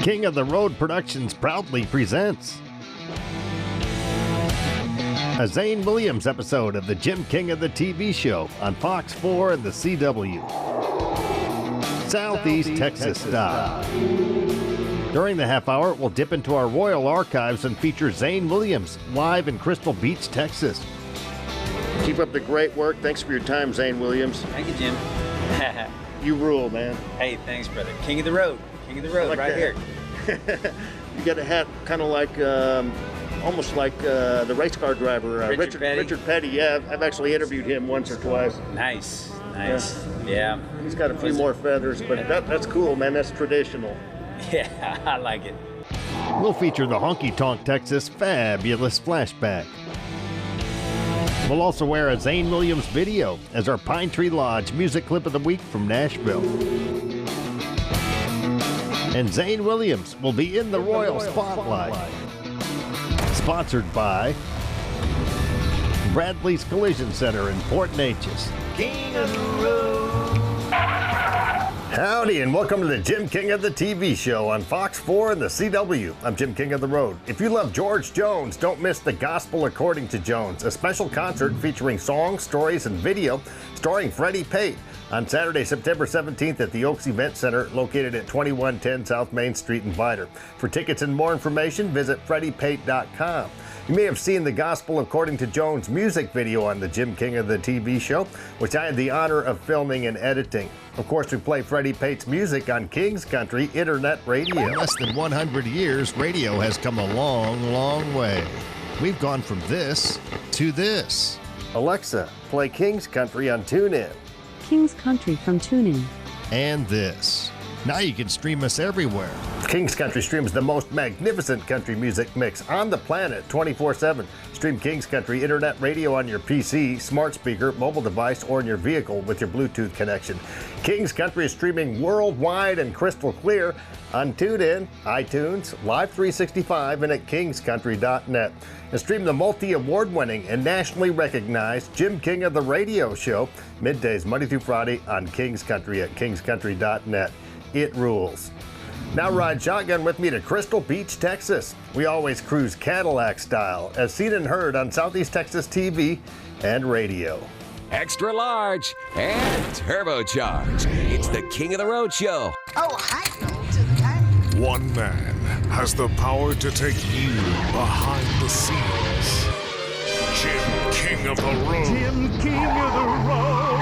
King of the Road Productions proudly presents a Zane Williams episode of the Jim King of the TV show on Fox 4 and the CW. Southeast Texas style. During the half hour, we'll dip into our royal archives and feature Zane Williams live in Crystal Beach, Texas. Keep up the great work. Thanks for your time, Zane Williams. Thank you, Jim. You rule, man. Hey, thanks, brother. King of the road. King of the road, like right here. You got a hat kind of like, almost like the race car driver, Richard Petty. Richard Petty, yeah. I've actually interviewed him once or twice. Nice. Yeah. He's got a few more feathers, but that's cool, man. That's traditional. Yeah, I like it. We'll feature the Honky Tonk Texas Fabulous Flashback. We'll also wear a Zane Williams video as our Pine Tree Lodge music clip of the week from Nashville. And Zane Williams will be in the Royal Spotlight. Sponsored by Bradley's Collision Center in Port Neches. King of the Road. Howdy, and welcome to the Jim King of the TV show on Fox 4 and the CW. I'm Jim King of the Road. If you love George Jones, don't miss The Gospel According to Jones, a special concert featuring songs, stories, and video starring Freddie Pate on Saturday, September 17th at the Oaks Event Center, located at 2110 South Main Street in Vidor. For tickets and more information, visit FreddiePate.com. You may have seen the Gospel According to Jones music video on the Jim King of the TV show, which I had the honor of filming and editing. Of course, we play Freddie Pate's music on King's Country Internet Radio. In less than 100 years, radio has come a long, long way. We've gone from this to this. Alexa, play King's Country on TuneIn. King's Country from TuneIn. And this. Now you can stream us everywhere. King's Country streams the most magnificent country music mix on the planet 24/7. Stream King's Country Internet Radio on your PC, smart speaker, mobile device, or in your vehicle with your Bluetooth connection. King's Country is streaming worldwide and crystal clear on TuneIn, iTunes, Live 365, and at kingscountry.net. And stream the multi-award-winning and nationally recognized Jim King of the Radio show middays Monday through Friday on King's Country at kingscountry.net. It rules. Now ride shotgun with me to Crystal Beach, Texas. We always cruise Cadillac style, as seen and heard on Southeast Texas TV and radio. Extra large and turbocharged. It's the King of the Road show. Oh, hi, to the time. One man has the power to take you behind the scenes. Jim King of the Road. Jim King of the Road.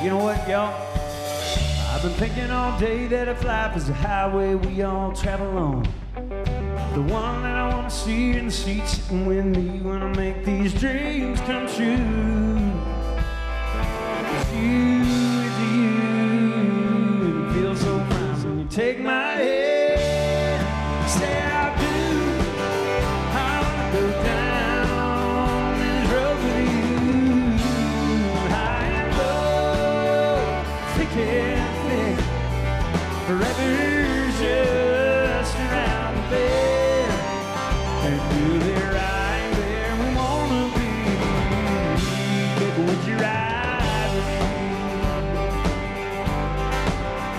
You know what, y'all? I've been thinking all day that if life is a highway we all travel on, the one that I want to see in the seat sitting with me when I make these dreams come true is you, and it feels so fine when you take my hand, say I do. I want to go down this road with you. Forever's just around the bend, and we'll be right where we wanna be. Baby, would you ride with me?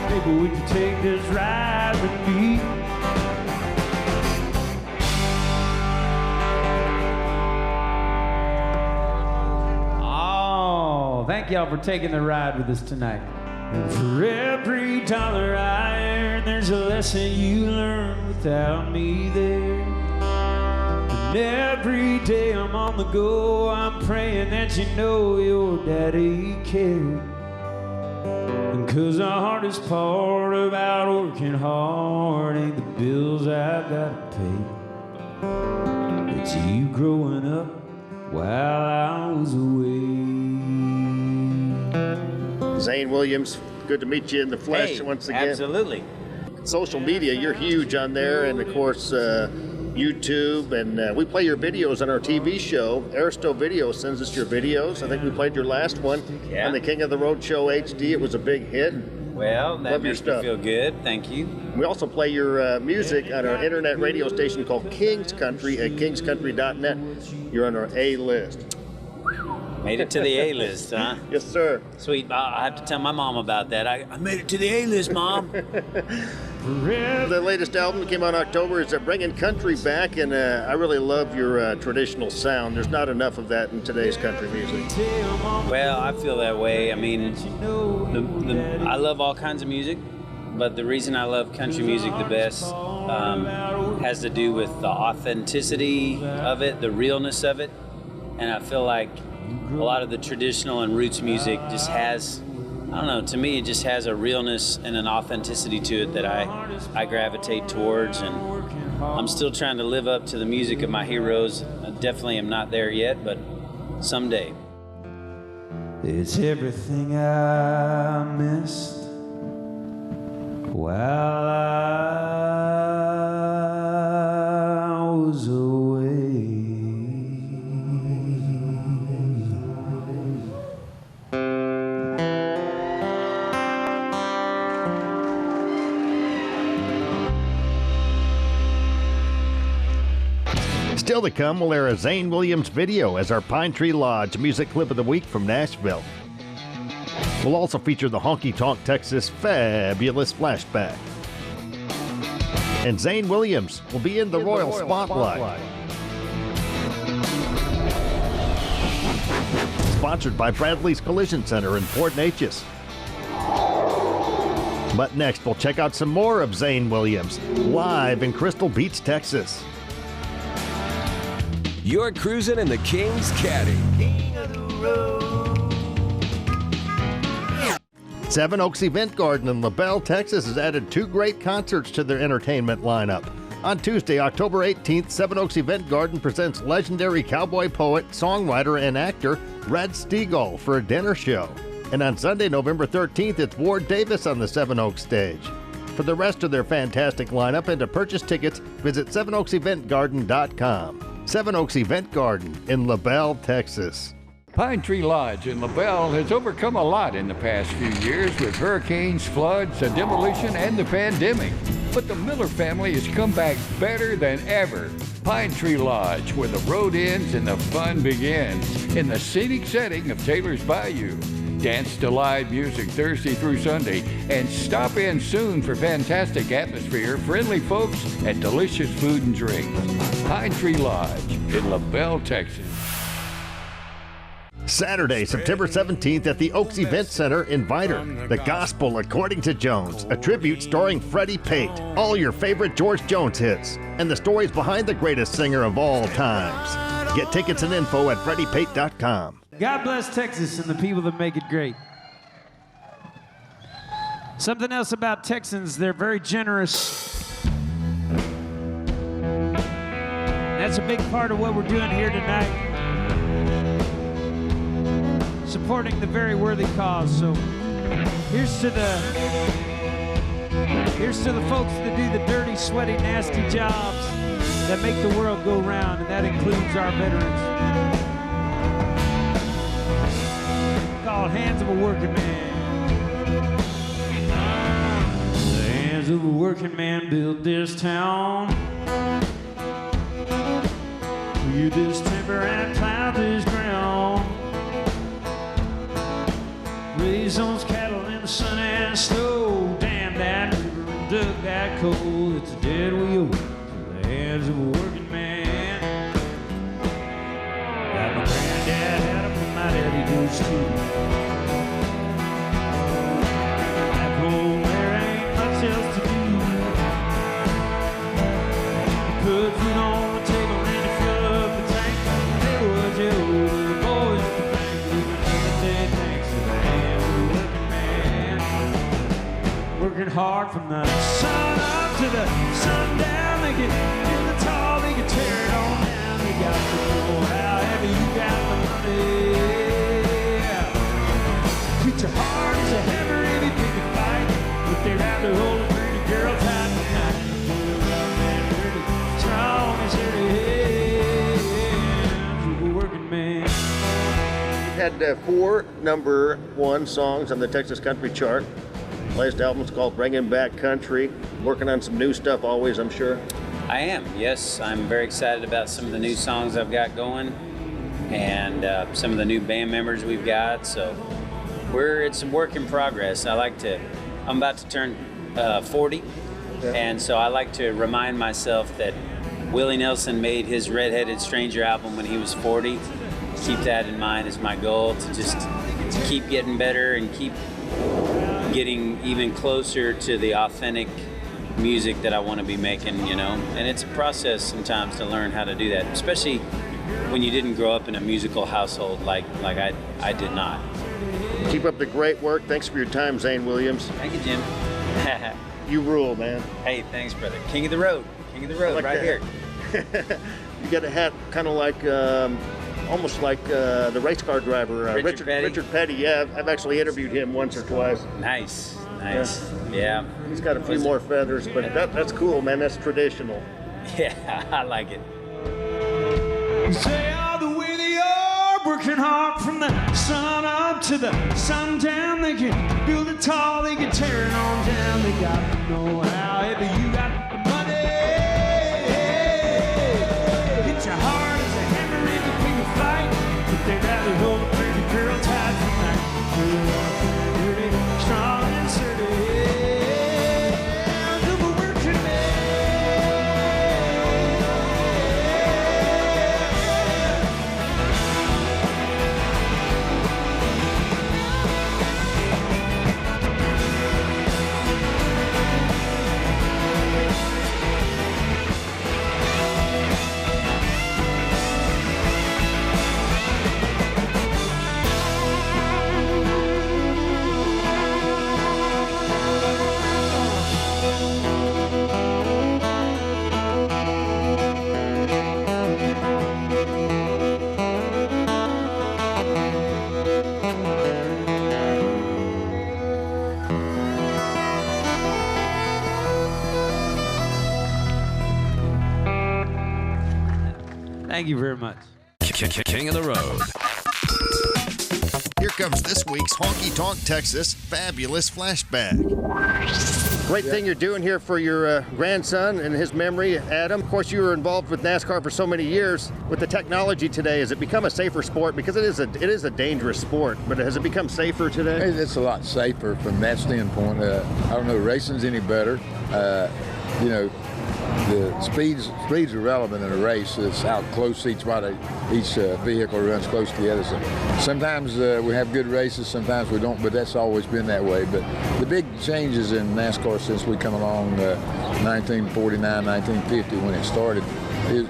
Baby, would you take this ride with me? Oh, thank y'all for taking the ride with us tonight. And for every dollar I earn, there's a lesson you learn without me there. And every day I'm on the go, I'm praying that you know your daddy cared. And 'cause the hardest part about working hard ain't the bills I gotta pay, it's you growing up while I was away. Zane Williams, good to meet you in the flesh Hey, once again. absolutely. Social media, you're huge on there, and of course, YouTube, and we play your videos on our TV show. Aristo Video sends us your videos. I think we played your last one on the King of the Road Show HD. It was a big hit. Well, that Love your makes me stuff. feel good. Thank you. We also play your music on our internet radio station called King's Country at kingscountry.net. You're on our A list. Made it to the A-list, huh? Yes, sir. Sweet. I have to tell my mom about that. I made it to the A-list, Mom. The latest album that came out in October is Bringing Country Back, and I really love your traditional sound. There's not enough of that in today's country music. Well, I feel that way. I mean, I love all kinds of music, but the reason I love country music the best has to do with the authenticity of it, the realness of it, and I feel like a lot of the traditional and roots music just has, I don't know, to me it just has a realness and an authenticity to it that I gravitate towards, and I'm still trying to live up to the music of my heroes. I definitely am not there yet, but someday. It's everything I missed while I was away. Still to come, we'll air a Zane Williams video as our Pine Tree Lodge music clip of the week from Nashville. We'll also feature the Honky Tonk Texas Fabulous Flashback. And Zane Williams will be in the Royal Spotlight. Sponsored by Bradley's Collision Center in Port Neches. But next, we'll check out some more of Zane Williams live in Crystal Beach, Texas. You're cruising in the King's Caddy. Seven Oaks Event Garden in LaBelle, Texas has added 2 great concerts to their entertainment lineup. On Tuesday, October 18th, Seven Oaks Event Garden presents legendary cowboy poet, songwriter, and actor Red Steagall for a dinner show. And on Sunday, November 13th, it's Ward Davis on the Seven Oaks stage. For the rest of their fantastic lineup and to purchase tickets, visit sevenoakseventgarden.com. Seven Oaks Event Garden in LaBelle, Texas. Pine Tree Lodge in LaBelle has overcome a lot in the past few years with hurricanes, floods, a demolition, and the pandemic. But the Miller family has come back better than ever. Pine Tree Lodge, where the road ends and the fun begins, in the scenic setting of Taylor's Bayou. Dance to live music Thursday through Sunday, and stop in soon for fantastic atmosphere, friendly folks, and delicious food and drinks. Pine Tree Lodge in LaBelle, Texas. Saturday, September 17th at the Oaks Event Center in Viter. The Gospel According to Jones, a tribute starring Freddie Pate, all your favorite George Jones hits, and the stories behind the greatest singer of all times. Get tickets and info at FreddiePate.com. God bless Texas and the people that make it great. Something else about Texans, they're very generous. That's a big part of what we're doing here tonight. Supporting the very worthy cause. So here's to the folks that do the dirty, sweaty, nasty jobs that make the world go round, and that includes our veterans. Called Hands of a Working Man. The hands of a working man built this town. Weed this timber and plow this ground. Raise those cattle in the sun and snow. Damn that river and dug that coal. It's a debt we owe to the hands of a working man. Got my granddad had 'em and my daddy does too. Back home there ain't much else to do. You put food on the table and you fill up the tank. Hey, what you owe to the boys at the bank. Leave another day thanks to the hands of a working man. Working hard from the sun up to the sundown. They can build the tall, they can tear it all down. They got to know however you got the money. Treat your heart as a hammer if you pick a fight. But they'd have to hold a pretty girl tight behind. Rough and pretty, strong and had 4 number 1 songs on the Texas Country chart. Latest album's called Bringing Back Country. Working on some new stuff always, I'm sure. I am, yes. I'm very excited about some of the new songs I've got going and some of the new band members we've got. So it's a work in progress. I'm about to turn 40, and so I like to remind myself that Willie Nelson made his Redheaded Stranger album when he was 40. Keep that in mind as my goal, to just keep getting better and keep getting even closer to the authentic music that I want to be making, you know. And it's a process sometimes to learn how to do that, especially when you didn't grow up in a musical household like I did not. Keep up the great work. Thanks for your time, Zane Williams. Thank you, Jim. You rule, man. Hey, thanks, brother. King of the road, like right here. You got a hat kind of like, almost like the race car driver, Richard Petty. Richard Petty, yeah. I've actually interviewed him once or twice. Nice. Yeah. He's got a few more feathers, but that's cool, man. That's traditional. Yeah, I like it. Say all the way they are, working hard from the sun up to the sundown. They can build it tall, they can tear it on down. They got to know how heavy you got the money. Hit you hard as a hammer in the big fight, but they'd rather hold a pretty girl tight tonight. Dirty, strong and sturdy. Double working man. Thank you very much. King of the road. Here comes this week's Honky Tonk Texas Fabulous Flashback. Great thing you're doing here for your grandson and his memory, Adam. Of course, you were involved with NASCAR for so many years. With the technology today, has it become a safer sport? Because it is a dangerous sport, but has it become safer today? It's a lot safer from that standpoint. I don't know, racing's any better. You know, the speed's irrelevant in a race. It's how close each vehicle runs close together. So sometimes we have good races, sometimes we don't, but that's always been that way. But the big changes in NASCAR since we come along 1949, 1950 when it started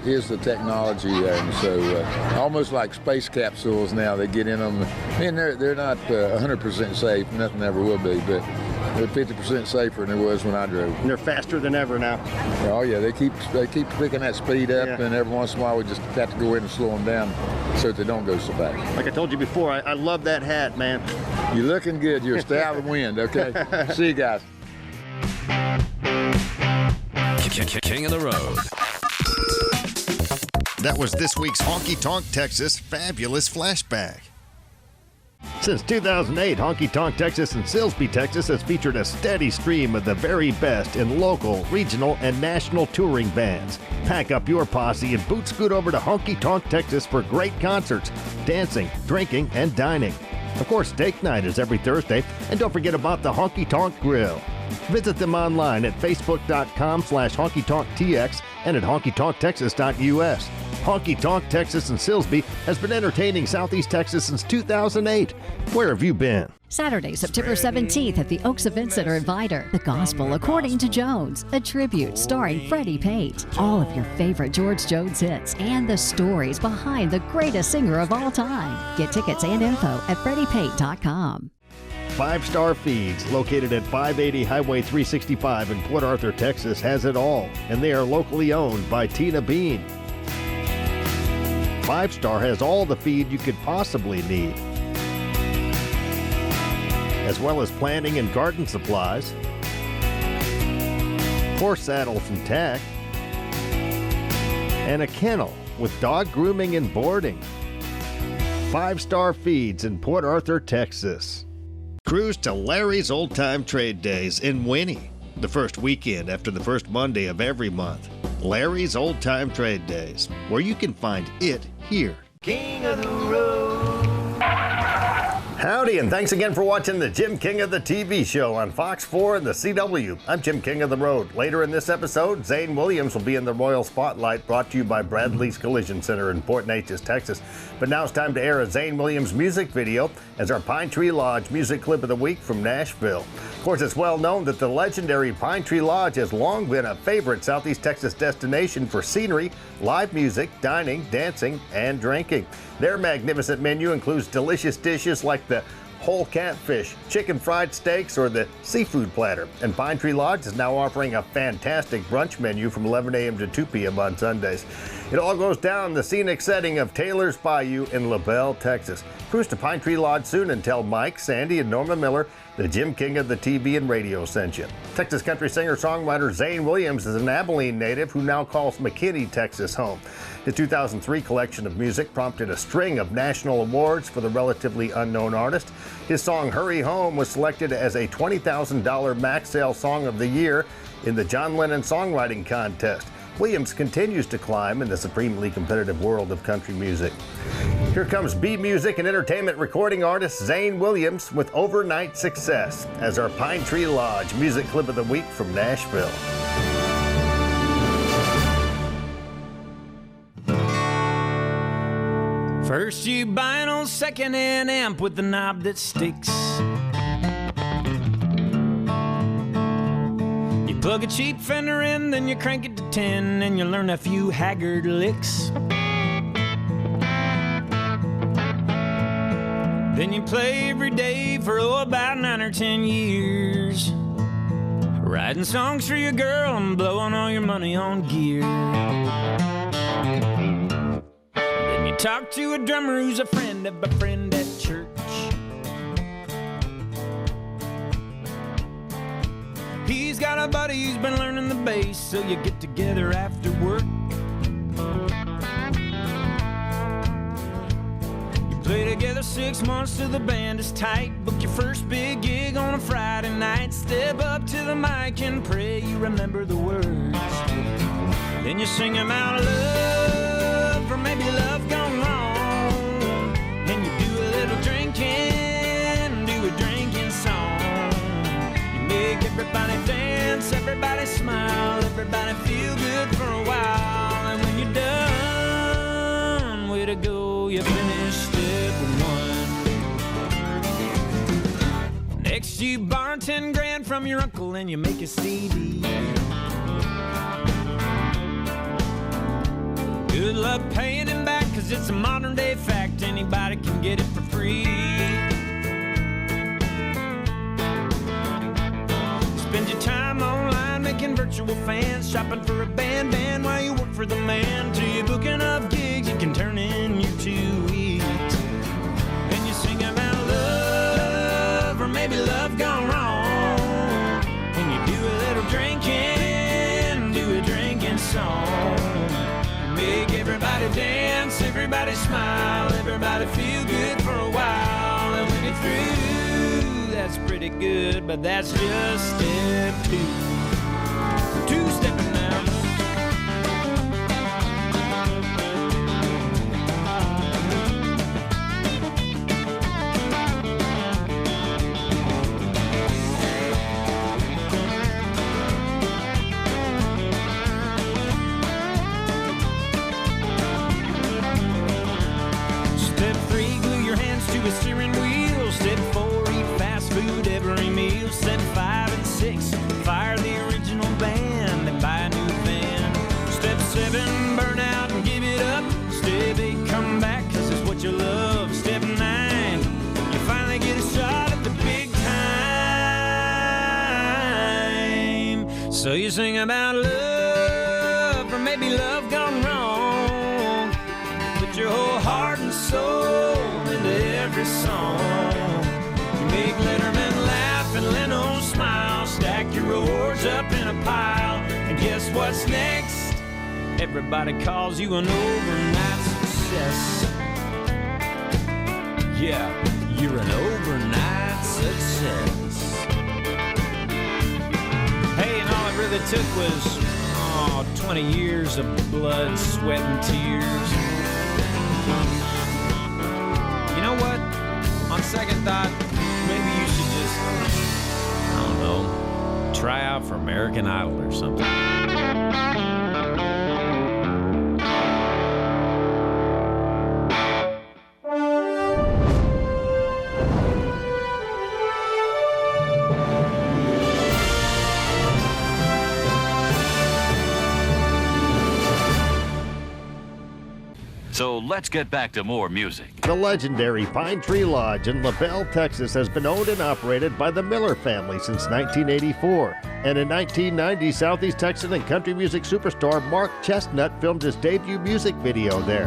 is the technology, and so almost like space capsules now. They get in them, and they're not 100% safe. Nothing ever will be, but they're 50% safer than it was when I drove. And they're faster than ever now. Oh yeah, they keep picking that speed up, and every once in a while we just have to go in and slow them down so that they don't go so fast. Like I told you before, I love that hat, man. You're looking good. You're a stay out of the wind, okay? See you guys. King of the road. That was this week's Honky Tonk Texas Fabulous Flashback. Since 2008, Honky Tonk Texas and Silsbee, Texas has featured a steady stream of the very best in local, regional, and national touring bands. Pack up your posse and boot scoot over to Honky Tonk Texas for great concerts, dancing, drinking, and dining. Of course, steak night is every Thursday, and don't forget about the Honky Tonk Grill. Visit them online at facebook.com/honkytonktx and at honkytonktexas.us. Honky Tonk Texas and Silsbee has been entertaining Southeast Texas since 2008. Where have you been? Saturday, September 17th at the Oaks Event Center in Vidor. The Gospel According to Jones, a tribute starring Freddie Pate. All of your favorite George Jones hits and the stories behind the greatest singer of all time. Get tickets and info at freddiepate.com. 5 Star Feeds, located at 580 Highway 365 in Port Arthur, Texas, has it all, and they are locally owned by Tina Bean. 5 Star has all the feed you could possibly need, as well as planting and garden supplies, horse saddles and tack, and a kennel with dog grooming and boarding. 5-star feeds in Port Arthur, Texas. Cruise to Larry's Old Time Trade Days in Winnie, the first weekend after the first Monday of every month. Larry's Old Time Trade Days, where you can find it here. King of the road. Howdy, and thanks again for watching the Jim King of the TV show on Fox 4 and the CW. I'm Jim King of the Road. Later in this episode, Zane Williams will be in the Royal Spotlight, brought to you by Bradley's Collision Center in Port Neches, Texas. But now it's time to air a Zane Williams music video as our Pine Tree Lodge music clip of the week from Nashville. Of course, it's well known that the legendary Pine Tree Lodge has long been a favorite Southeast Texas destination for scenery, live music, dining, dancing, and drinking. Their magnificent menu includes delicious dishes like the whole catfish, chicken fried steaks, or the seafood platter. And Pine Tree Lodge is now offering a fantastic brunch menu from 11 a.m. to 2 p.m. on Sundays. It all goes down in the scenic setting of Taylor's Bayou in LaBelle, Texas. Cruise to Pine Tree Lodge soon and tell Mike, Sandy, and Norma Miller the Jim King of the TV and radio sent you. Texas country singer-songwriter Zane Williams is an Abilene native who now calls McKinney, Texas home. His 2003 collection of music prompted a string of national awards for the relatively unknown artist. His song Hurry Home was selected as a $20,000 Max Sale Song of the Year in the John Lennon Songwriting Contest. Williams continues to climb in the supremely competitive world of country music. Here comes beat music and entertainment recording artist Zane Williams with Overnight Success as our Pine Tree Lodge music clip of the week from Nashville. First you buy an old second-hand amp with the knob that sticks. You plug a cheap Fender in, then you crank it to 10, and you learn a few haggard licks. Then you play every day for about 9 or 10 years, writing songs for your girl and blowing all your money on gear. Then you talk to a drummer who's a friend of a friend at church. He's got a buddy who's been learning the bass, so you get together after work. Play together 6 months till the band is tight. Book your first big gig on a Friday night. Step up to the mic and pray you remember the words. Then you sing them out love, or maybe love gone wrong. And you do a little drinking, do a drinking song. You make everybody dance, everybody smile, everybody feel good for a while. And when you're done, way to go, you finished step one. Next you borrow 10 grand from your uncle and you make a CD. Good luck paying him back, cause it's a modern day fact, anybody can get it for free. Spend your time online making virtual fans, shopping for a band while you work for the man. Till you book enough gigs you can turn in your 2 weeks. And you sing about love, or maybe love gone wrong. And you do a little drinking, do a drinking song. Make everybody dance, everybody smile, everybody feel good for a while. And when you're through, that's pretty good, but that's just step 2. 2-stepping now. Step 3, glue your hands to a steering wheel. Step 4, eat fast food every meal. Step 5 and 6, fire the original band and buy a new van. Step 7, burn out and give it up. Step 8, come back cause it's what you love. Step 9, you finally get a shot at the big time. So you sing about love, or maybe love gone wrong. Put your whole heart and soul into every song. You make Letterman laugh and Leno smile. Stack your awards up in a pile. And guess what's next? Everybody calls you an overnight success. Yeah, you're an overnight success. Hey, and all it really took was 20 years of blood, sweat, and tears. You know what? On second thought, maybe you should just, I don't know, try out for American Idol or something. So let's get back to more music. The legendary Pine Tree Lodge in LaBelle, Texas has been owned and operated by the Miller family since 1984. And in 1990, Southeast Texan and country music superstar Mark Chestnut filmed his debut music video there.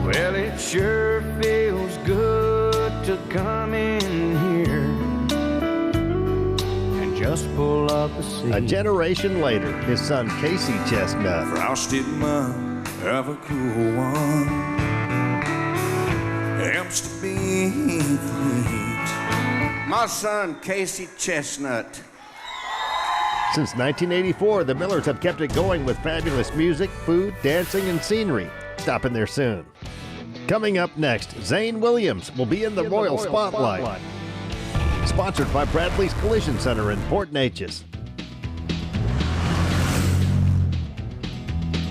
Well, it sure feels good to come in here and just pull up a seat. A generation later, his son Casey Chestnut. Frosted mud of a cool one helps to be complete. My son Casey Chestnut. Since 1984, the Millers have kept it going with fabulous music, food, dancing, and scenery. Stopping there soon. Coming up next, Zane Williams will be in the Royal Spotlight. Sponsored by Bradley's Collision Center in Port Neches.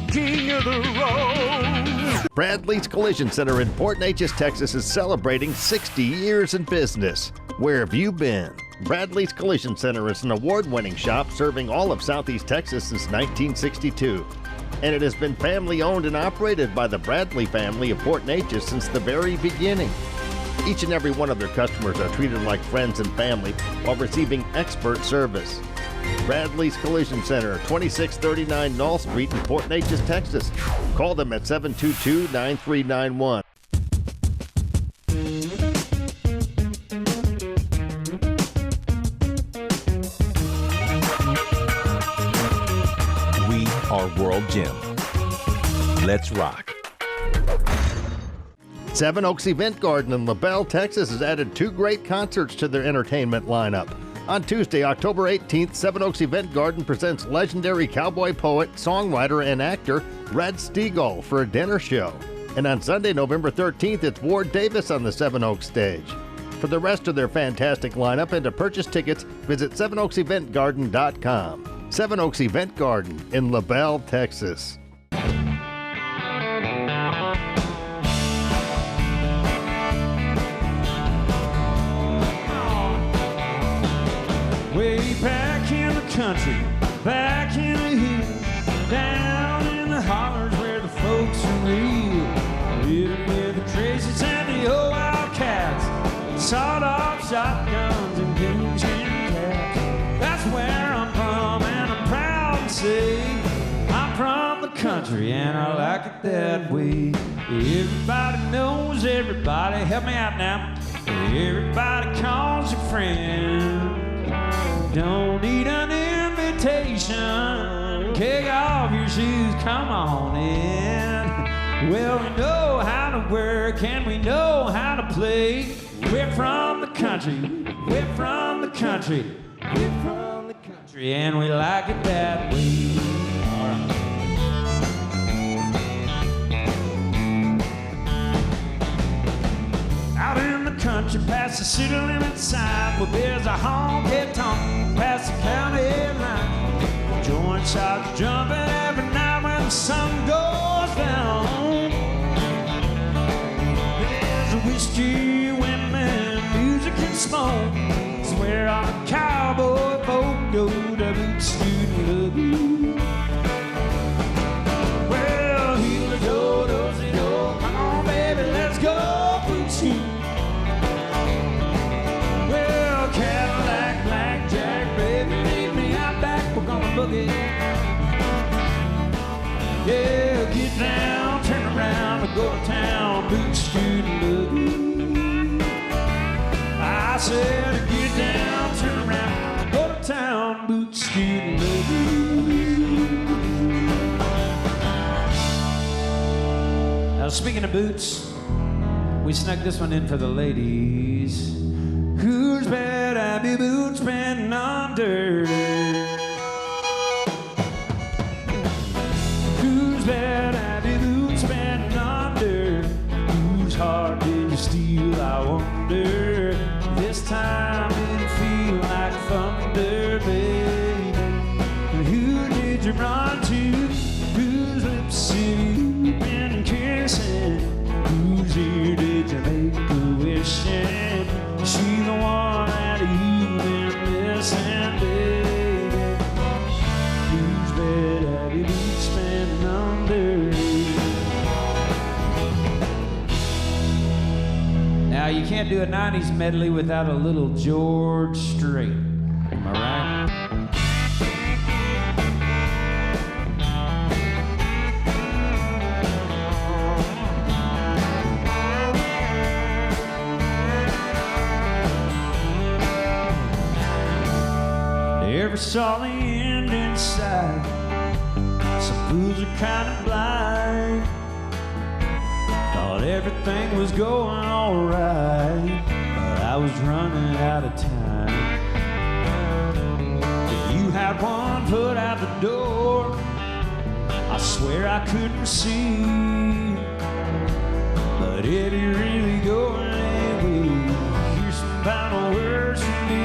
King of the road. Bradley's Collision Center in Port Neches, Texas is celebrating 60 years in business. Where have you been? Bradley's Collision Center is an award-winning shop serving all of Southeast Texas since 1962. And it has been family-owned and operated by the Bradley family of Port Neches since the very beginning. Each and every one of their customers are treated like friends and family while receiving expert service. Bradley's Collision Center, 2639 Knoll Street in Port Neches, Texas. Call them at 722-9391. We are World Gym. Let's rock. Seven Oaks Event Garden in LaBelle, Texas has added two great concerts to their entertainment lineup. On Tuesday, October 18th, Seven Oaks Event Garden presents legendary cowboy poet, songwriter, and actor Red Steagall for a dinner show. And on Sunday, November 13th, it's Ward Davis on the Seven Oaks stage. For the rest of their fantastic lineup and to purchase tickets, visit sevenoakseventgarden.com. Seven Oaks Event Garden in LaBelle, Texas. Way back in the country, back in the hills, down in the hollers where the folks are real. Living with the Traces and the old Wildcats, sawed-off shotguns and pigskin cats. That's where I'm from, and I'm proud to say I'm from the country, and I like it that way. Everybody knows everybody. Help me out now. Everybody calls you friend. Don't need an invitation. Kick off your shoes, come on in. Well, we know how to work and we know how to play. We're from the country, we're from the country, we're from the country, and we like it that way. All right. Out in the country, past the city limit sign, where there's a honky-tonk past the county line. Joint shots jumping every night when the sun goes down. There's a whiskey, women, music and smoke. It's where all the cowboy folk go to boot student love. Well, heel the door, does the door. Come on, baby, let's go boot student. Well, Cadillac, blackjack, baby, leave me out back. We're gonna boogie. Yeah, get down, turn around, and go to town, boot student boogie. I said, get down, turn around, go to town, boot student boogie. Now, speaking of boots, We snuck this one in for the ladies. Whose bed have your boots been under? Whose bed have your boots been under? Whose heart did you steal, I wonder? This time did it feel like thunder, baby? Who did you run to? Whose lips have you been kissing? Whose ear did you make a wishing? She the one that you've been missing, baby? Whose bed have you boots been under? Now you can't do a 90s medley without a little George Strait. Am I right? Never saw the end in sight. Some fools are kind of blind. Thought everything was going alright, but I was running out of time. If you had one foot out the door, I swear I couldn't see. But if you're really going away, here's some final words from me.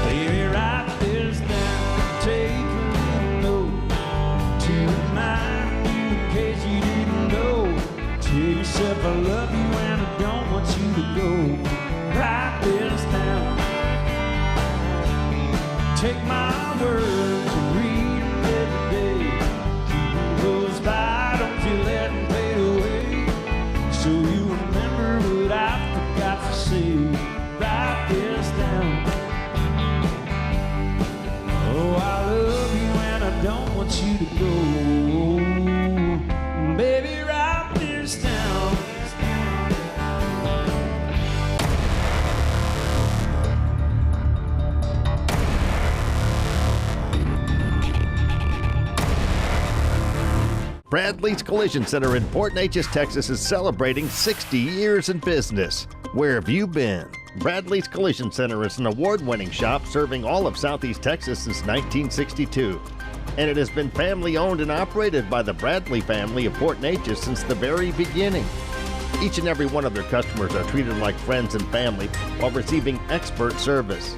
Baby, write this down, take a little note to remind you in case you didn't know. Tell yourself I love you and I don't want you to go. Write this down, take my words and read them every day. Keep those by, don't you let them fade away. So you remember what I forgot to say. Write this down. Oh, I love you and I don't want you to go. Baby, write this down. Bradley's Collision Center in Port Neches, Texas is celebrating 60 years in business. Where have you been? Bradley's Collision Center is an award-winning shop serving all of Southeast Texas since 1962. And it has been family-owned and operated by the Bradley family of Port Neches since the very beginning. Each and every one of their customers are treated like friends and family while receiving expert service.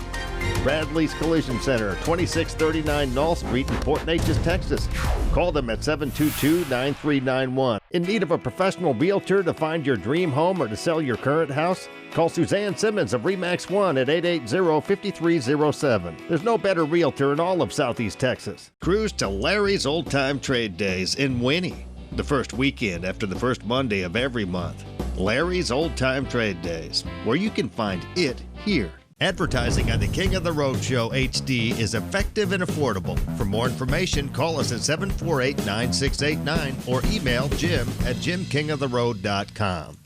Bradley's Collision Center, 2639 Knoll Street in Port Neches, Texas. Call them at 722-9391. In need of a professional realtor to find your dream home or to sell your current house? Call Suzanne Simmons of RE/MAX 1 at 880-5307. There's no better realtor in all of Southeast Texas. Cruise to Larry's Old Time Trade Days in Winnie, the first weekend after the first Monday of every month. Larry's Old Time Trade Days, where you can find it here. Advertising on the King of the Road Show HD is effective and affordable. For more information, call us at 748-9689 or email Jim at jimkingoftheroad.com.